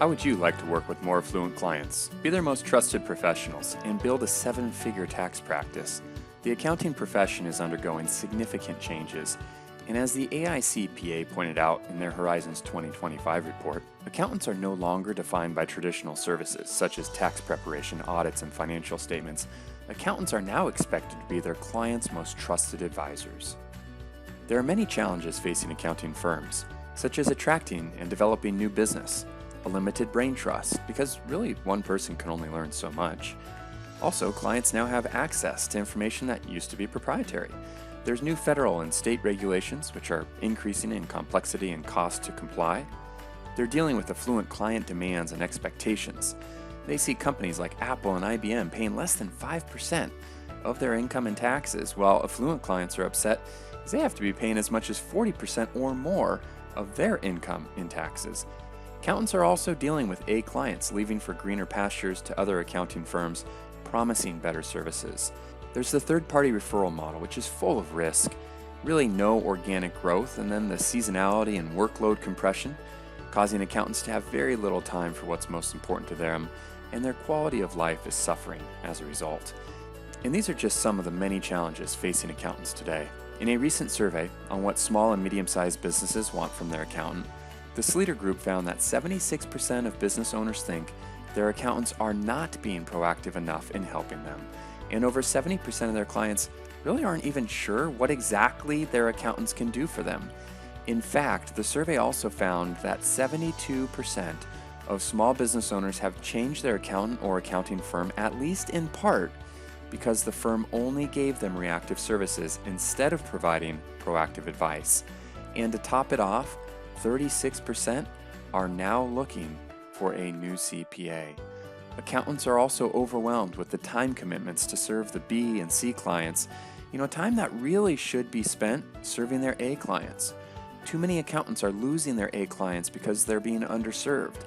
How would you like to work with more affluent clients, be their most trusted professionals, and build a seven-figure tax practice? The accounting profession is undergoing significant changes, and as the AICPA pointed out in their Horizons 2025 report, accountants are no longer defined by traditional services such as tax preparation, audits, and financial statements. Accountants are now expected to be their clients' most trusted advisors. There are many challenges facing accounting firms, such as attracting and developing new business, a limited brain trust, because really one person can only learn so much. Also, clients now have access to information that used to be proprietary. There's new federal and state regulations which are increasing in complexity and cost to comply. They're dealing with affluent client demands and expectations. They see companies like Apple and IBM paying less than 5% of their income in taxes, while affluent clients are upset because they have to be paying as much as 40% or more of their income in taxes. Accountants are also dealing with A clients leaving for greener pastures to other accounting firms promising better services. There's the third-party referral model, which is full of risk, really no organic growth, and then the seasonality and workload compression, causing accountants to have very little time for what's most important to them, and their quality of life is suffering as a result. And these are just some of the many challenges facing accountants today. In a recent survey on what small and medium-sized businesses want from their accountant, the Sleeter Group found that 76% of business owners think their accountants are not being proactive enough in helping them, and over 70% of their clients really aren't even sure what exactly their accountants can do for them. In fact, the survey also found that 72% of small business owners have changed their accountant or accounting firm, at least in part, because the firm only gave them reactive services instead of providing proactive advice. And to top it off, 36% are now looking for a new CPA. Accountants are also overwhelmed with the time commitments to serve the B and C clients, time that really should be spent serving their A clients. Too many accountants are losing their A clients because they're being underserved,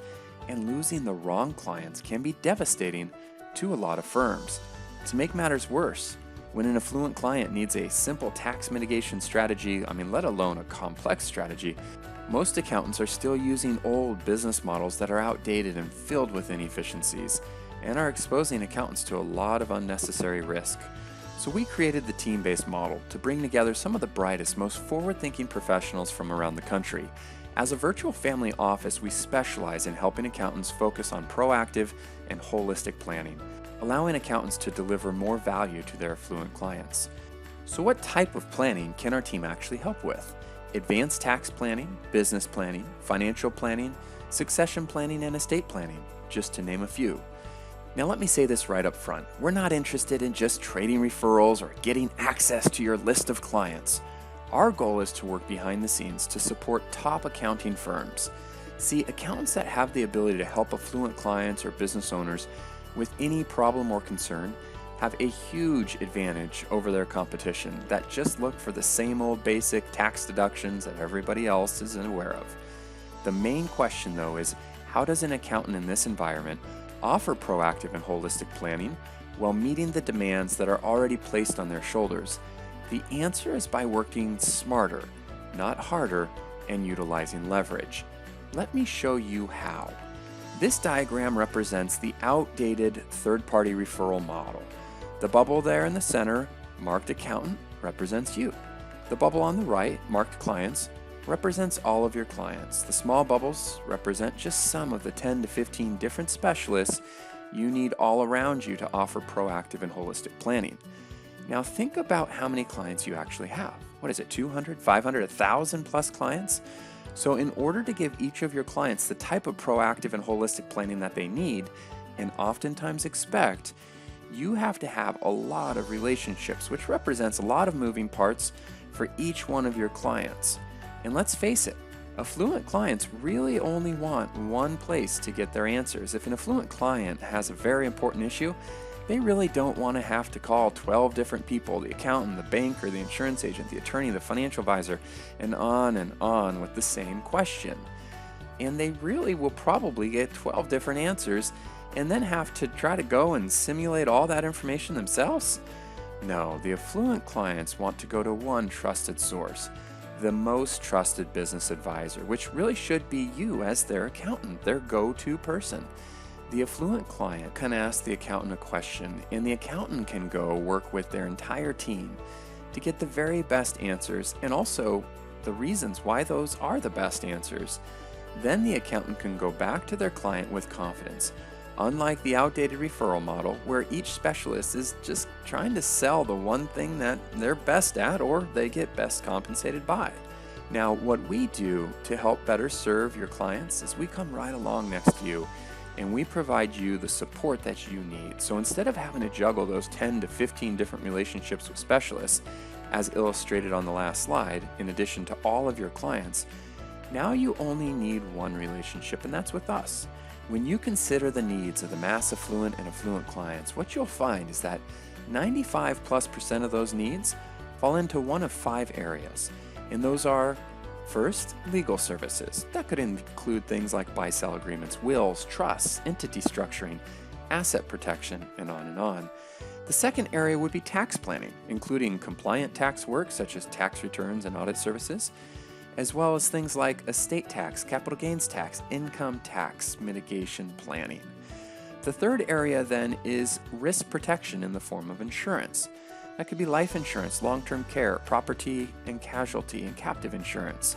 and losing the wrong clients can be devastating to a lot of firms. To make matters worse, when an affluent client needs a simple tax mitigation strategy, let alone a complex strategy, most accountants are still using old business models that are outdated and filled with inefficiencies, and are exposing accountants to a lot of unnecessary risk. So we created the team-based model to bring together some of the brightest, most forward-thinking professionals from around the country. As a virtual family office, we specialize in helping accountants focus on proactive and holistic planning, allowing accountants to deliver more value to their affluent clients. So what type of planning can our team actually help with? Advanced tax planning, business planning, financial planning, succession planning, and estate planning, just to name a few. Now let me say this right up front. We're not interested in just trading referrals or getting access to your list of clients. Our goal is to work behind the scenes to support top accounting firms. See, accountants that have the ability to help affluent clients or business owners with any problem or concern have a huge advantage over their competition that just look for the same old basic tax deductions that everybody else is aware of. The main question, though, is how does an accountant in this environment offer proactive and holistic planning while meeting the demands that are already placed on their shoulders? The answer is by working smarter, not harder, and utilizing leverage. Let me show you how. This diagram represents the outdated third-party referral model. The bubble there in the center, marked accountant, represents you. The bubble on the right, marked clients, represents all of your clients. The small bubbles represent just some of the 10 to 15 different specialists you need all around you to offer proactive and holistic planning. Now think about how many clients you actually have. What is it, 200, 500, 1,000 plus clients? So in order to give each of your clients the type of proactive and holistic planning that they need, and oftentimes expect, you have to have a lot of relationships, which represents a lot of moving parts for each one of your clients. And let's face it, affluent clients really only want one place to get their answers. If an affluent client has a very important issue, they really don't want to have to call 12 different people, the accountant, the banker, the insurance agent, the attorney, the financial advisor, and on with the same question. And they really will probably get 12 different answers and then have to try to go and simulate all that information themselves? No, the affluent clients want to go to one trusted source, the most trusted business advisor, which really should be you as their accountant, their go-to person. The affluent client can ask the accountant a question, and the accountant can go work with their entire team to get the very best answers and also the reasons why those are the best answers. Then the accountant can go back to their client with confidence, unlike the outdated referral model where each specialist is just trying to sell the one thing that they're best at or they get best compensated by. Now, what we do to help better serve your clients is we come right along next to you and we provide you the support that you need. So instead of having to juggle those 10 to 15 different relationships with specialists, as illustrated on the last slide, in addition to all of your clients, now you only need one relationship, and that's with us. When you consider the needs of the mass affluent and affluent clients, what you'll find is that 95+% of those needs fall into one of 5 areas, and those are: first, legal services. That could include things like buy-sell agreements, wills, trusts, entity structuring, asset protection, and on and on. The second area would be tax planning, including compliant tax work such as tax returns and audit services, as well as things like estate tax, capital gains tax, income tax mitigation planning. The third area then is risk protection in the form of insurance. That could be life insurance, long-term care, property and casualty, and captive insurance.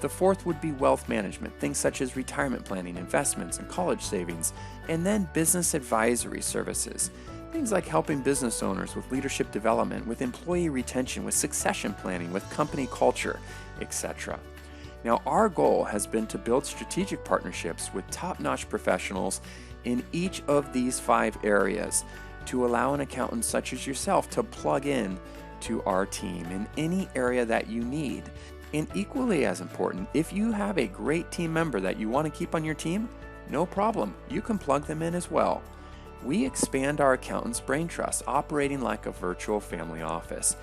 The fourth would be wealth management, things such as retirement planning, investments, and college savings, and then business advisory services. Things like helping business owners with leadership development, with employee retention, with succession planning, with company culture, etc. Now, our goal has been to build strategic partnerships with top-notch professionals in each of these 5 areas to allow an accountant such as yourself to plug in to our team in any area that you need. And equally as important, if you have a great team member that you want to keep on your team, no problem, you can plug them in as well. We expand our accountant's brain trust, operating like a virtual family office.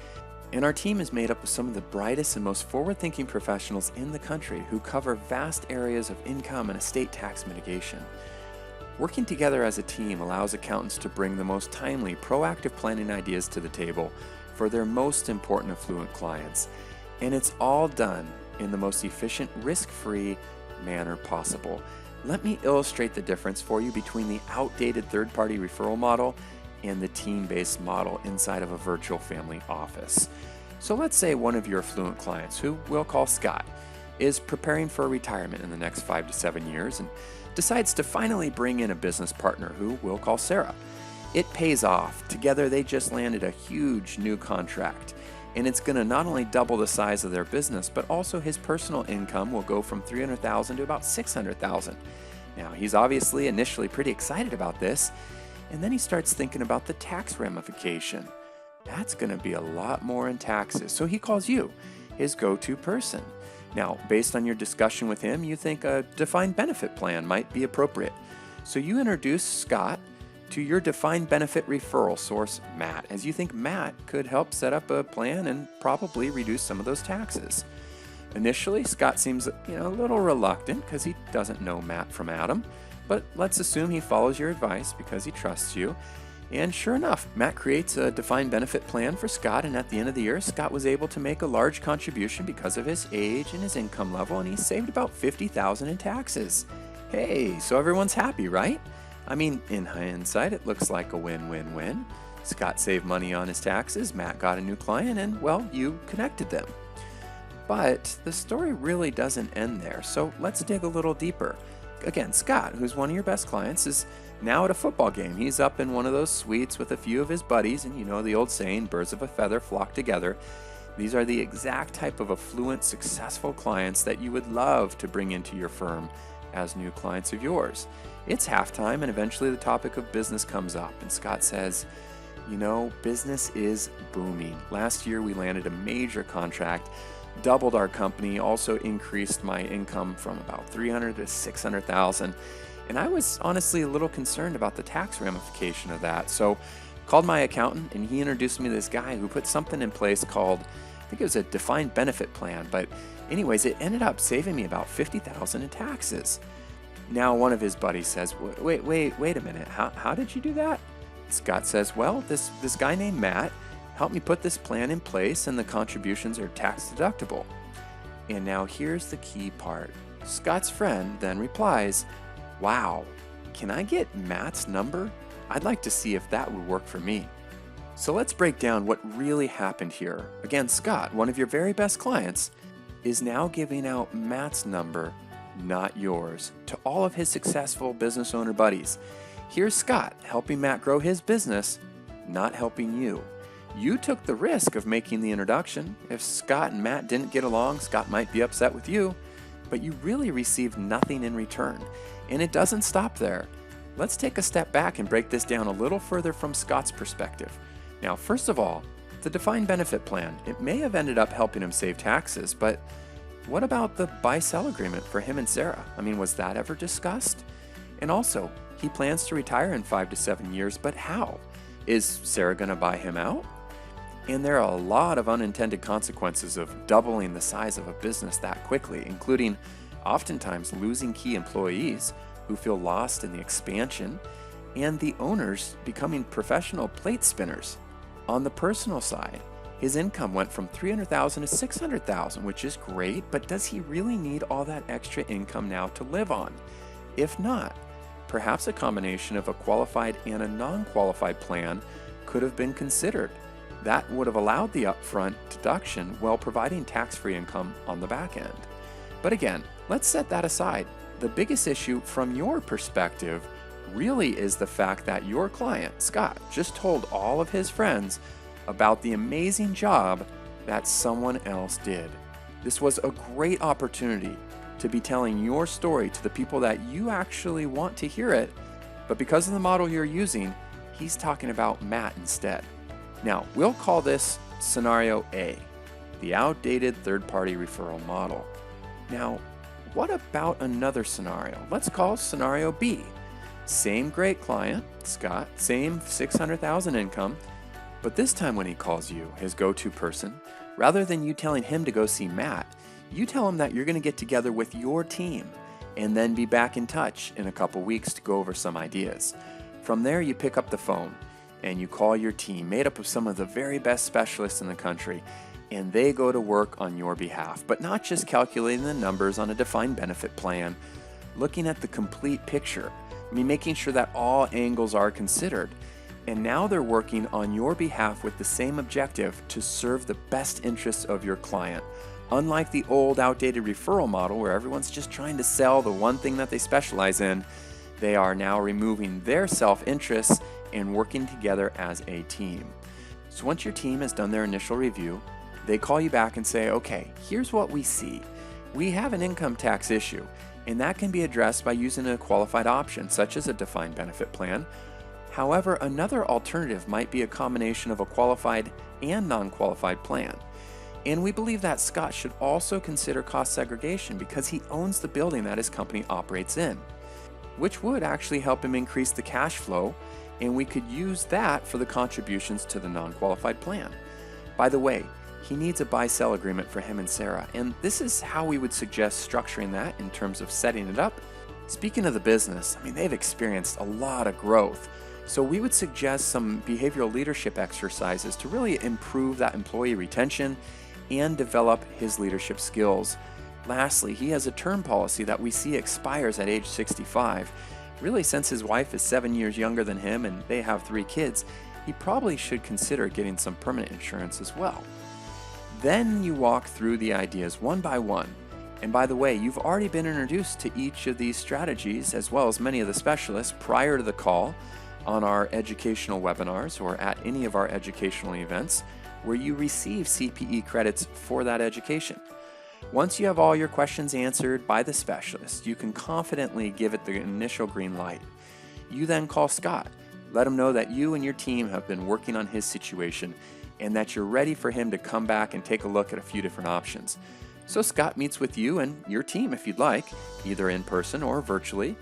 And our team is made up of some of the brightest and most forward-thinking professionals in the country who cover vast areas of income and estate tax mitigation. Working together as a team allows accountants to bring the most timely, proactive planning ideas to the table for their most important affluent clients. And it's all done in the most efficient, risk-free manner possible. Let me illustrate the difference for you between the outdated third-party referral model and the team-based model inside of a virtual family office. So let's say one of your affluent clients, who we'll call Scott, is preparing for retirement in the next 5 to 7 years and decides to finally bring in a business partner who we'll call Sarah. It pays off. Together they just landed a huge new contract, and it's going to not only double the size of their business, but also his personal income will go from $300,000 to about $600,000. Now, he's obviously initially pretty excited about this, and then he starts thinking about the tax ramification. That's going to be a lot more in taxes, so he calls you, his go-to person. Now, based on your discussion with him, you think a defined benefit plan might be appropriate. So you introduce Scott to your defined benefit referral source, Matt, as you think Matt could help set up a plan and probably reduce some of those taxes. Initially, Scott seems a little reluctant because he doesn't know Matt from Adam, but let's assume he follows your advice because he trusts you. And sure enough, Matt creates a defined benefit plan for Scott, and at the end of the year, Scott was able to make a large contribution because of his age and his income level, and he saved about $50,000 in taxes. Hey, so everyone's happy, right? I mean, in hindsight, it looks like a win-win-win. Scott saved money on his taxes, Matt got a new client, and, well, you connected them. But the story really doesn't end there, so let's dig a little deeper. Again, Scott, who's one of your best clients, is now at a football game. He's up in one of those suites with a few of his buddies, and you know the old saying, birds of a feather flock together. These are the exact type of affluent, successful clients that you would love to bring into your firm as new clients of yours. It's halftime, and eventually the topic of business comes up, and Scott says, business is booming. Last year we landed a major contract, doubled our company, also increased my income from about $300,000 to $600,000. And I was honestly a little concerned about the tax ramification of that. So called my accountant, and he introduced me to this guy who put something in place called, I think it was a defined benefit plan. But anyways, it ended up saving me about $50,000 in taxes. Now one of his buddies says, wait a minute, how did you do that? Scott says, well, this guy named Matt helped me put this plan in place, and the contributions are tax deductible. And now here's the key part. Scott's friend then replies, "Wow, can I get Matt's number? I'd like to see if that would work for me." So let's break down what really happened here. Again, Scott, one of your very best clients, is now giving out Matt's number, not yours, to all of his successful business owner buddies. Here's Scott helping Matt grow his business, not helping you. You took the risk of making the introduction. If Scott and Matt didn't get along, Scott might be upset with you, but you really received nothing in return. And it doesn't stop there. Let's take a step back and break this down a little further from Scott's perspective. Now, first of all, the defined benefit plan. It may have ended up helping him save taxes, but what about the buy-sell agreement for him and Sarah? I mean, was that ever discussed? And also, he plans to retire in 5 to 7 years, but how? Is Sarah going to buy him out? And there are a lot of unintended consequences of doubling the size of a business that quickly, including oftentimes losing key employees who feel lost in the expansion, and the owners becoming professional plate spinners. On the personal side, his income went from $300,000 to $600,000, which is great, but does he really need all that extra income now to live on? If not, perhaps a combination of a qualified and a non-qualified plan could have been considered. That would have allowed the upfront deduction while providing tax-free income on the back end. But again, let's set that aside. The biggest issue from your perspective really is the fact that your client, Scott, just told all of his friends about the amazing job that someone else did. This was a great opportunity to be telling your story to the people that you actually want to hear it, but because of the model you're using, he's talking about Matt instead. Now, we'll call this scenario A, the outdated third-party referral model. Now, what about another scenario? Let's call scenario B. Same great client, Scott, same $600,000 income, but this time when he calls you, his go-to person, rather than you telling him to go see Matt, you tell him that you're going to get together with your team and then be back in touch in a couple weeks to go over some ideas. From there, you pick up the phone and you call your team, made up of some of the very best specialists in the country, and they go to work on your behalf, but not just calculating the numbers on a defined benefit plan, looking at the complete picture. I mean, making sure that all angles are considered. And now they're working on your behalf with the same objective to serve the best interests of your client. Unlike the old outdated referral model where everyone's just trying to sell the one thing that they specialize in, they are now removing their self-interests and working together as a team. So once your team has done their initial review, they call you back and say, okay, here's what we see. We have an income tax issue, and that can be addressed by using a qualified option, such as a defined benefit plan. However, another alternative might be a combination of a qualified and non-qualified plan. And we believe that Scott should also consider cost segregation because he owns the building that his company operates in, which would actually help him increase the cash flow, and we could use that for the contributions to the non-qualified plan. By the way, he needs a buy-sell agreement for him and Sarah, and this is how we would suggest structuring that in terms of setting it up. Speaking of the business, I mean, they've experienced a lot of growth, so we would suggest some behavioral leadership exercises to really improve that employee retention and develop his leadership skills. Lastly, he has a term policy that we see expires at age 65. Really, since his wife is 7 years younger than him and they have 3 kids, he probably should consider getting some permanent insurance as well. Then you walk through the ideas one by one. And by the way, you've already been introduced to each of these strategies as well as many of the specialists prior to the call on our educational webinars or at any of our educational events where you receive CPE credits for that education. Once you have all your questions answered by the specialist, you can confidently give it the initial green light. You then call Scott, let him know that you and your team have been working on his situation and that you're ready for him to come back and take a look at a few different options. So Scott meets with you and your team if you'd like, either in person or virtually,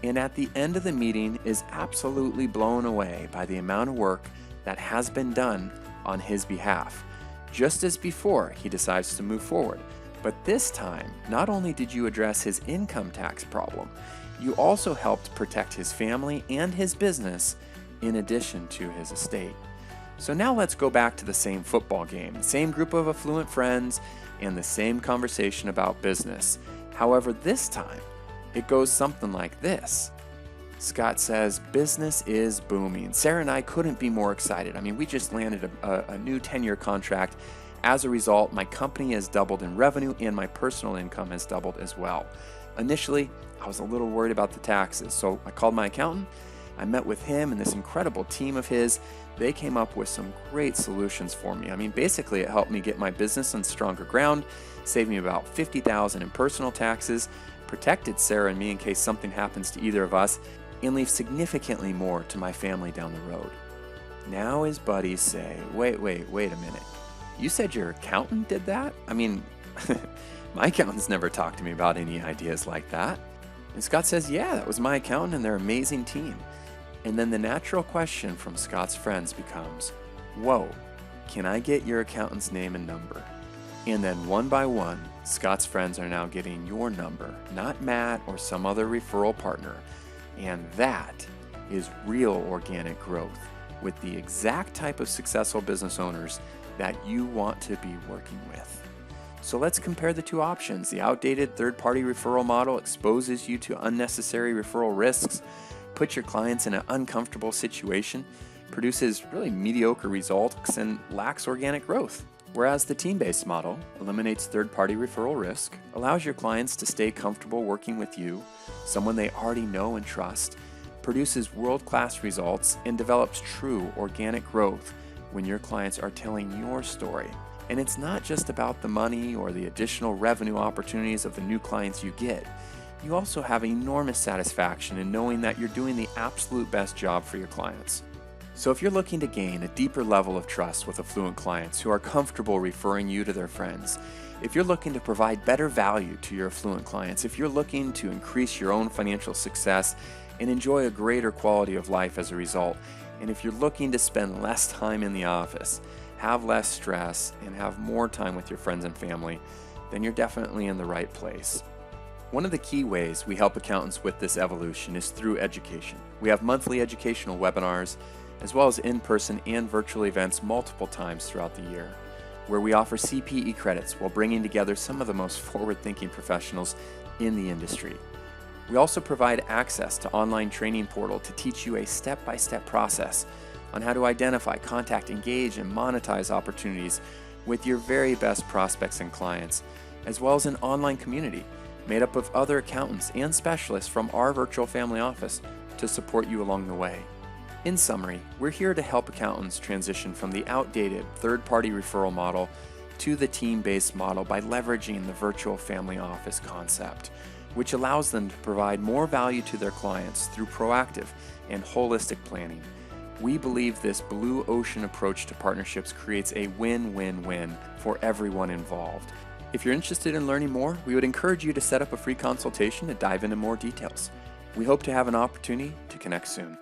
and at the end of the meeting is absolutely blown away by the amount of work that has been done on his behalf. Just as before, he decides to move forward. But this time, not only did you address his income tax problem, you also helped protect his family and his business in addition to his estate. So now let's go back to the same football game, the same group of affluent friends, and the same conversation about business. However, this time, it goes something like this. Scott says, business is booming. Sarah and I couldn't be more excited. I mean, we just landed a new 10-year contract. As a result, my company has doubled in revenue and my personal income has doubled as well. Initially, I was a little worried about the taxes, so I called my accountant. I met with him and this incredible team of his. They came up with some great solutions for me. I mean, basically, it helped me get my business on stronger ground, saved me about $50,000 in personal taxes, protected Sarah and me in case something happens to either of us, and leave significantly more to my family down the road. Now his buddies say, wait a minute. You said your accountant did that? I mean, my accountant's never talked to me about any ideas like that. And Scott says, yeah, that was my accountant and their amazing team. And then the natural question from Scott's friends becomes, whoa, can I get your accountant's name and number? And then one by one, Scott's friends are now getting your number, not Matt or some other referral partner. And that is real organic growth with the exact type of successful business owners that you want to be working with. So let's compare the two options. The outdated third-party referral model exposes you to unnecessary referral risks, puts your clients in an uncomfortable situation, produces really mediocre results, and lacks organic growth. Whereas the team-based model eliminates third-party referral risk, allows your clients to stay comfortable working with you, someone they already know and trust, produces world-class results, and develops true organic growth when your clients are telling your story. And it's not just about the money or the additional revenue opportunities of the new clients you get. You also have enormous satisfaction in knowing that you're doing the absolute best job for your clients. So if you're looking to gain a deeper level of trust with affluent clients who are comfortable referring you to their friends, if you're looking to provide better value to your affluent clients, if you're looking to increase your own financial success and enjoy a greater quality of life as a result, and if you're looking to spend less time in the office, have less stress, and have more time with your friends and family, then you're definitely in the right place. One of the key ways we help accountants with this evolution is through education. We have monthly educational webinars, as well as in-person and virtual events multiple times throughout the year, where we offer CPE credits while bringing together some of the most forward-thinking professionals in the industry. We also provide access to online training portal to teach you a step-by-step process on how to identify, contact, engage, and monetize opportunities with your very best prospects and clients, as well as an online community made up of other accountants and specialists from our virtual family office to support you along the way. In summary, we're here to help accountants transition from the outdated third-party referral model to the team-based model by leveraging the virtual family office concept, which allows them to provide more value to their clients through proactive and holistic planning. We believe this blue ocean approach to partnerships creates a win-win-win for everyone involved. If you're interested in learning more, we would encourage you to set up a free consultation to dive into more details. We hope to have an opportunity to connect soon.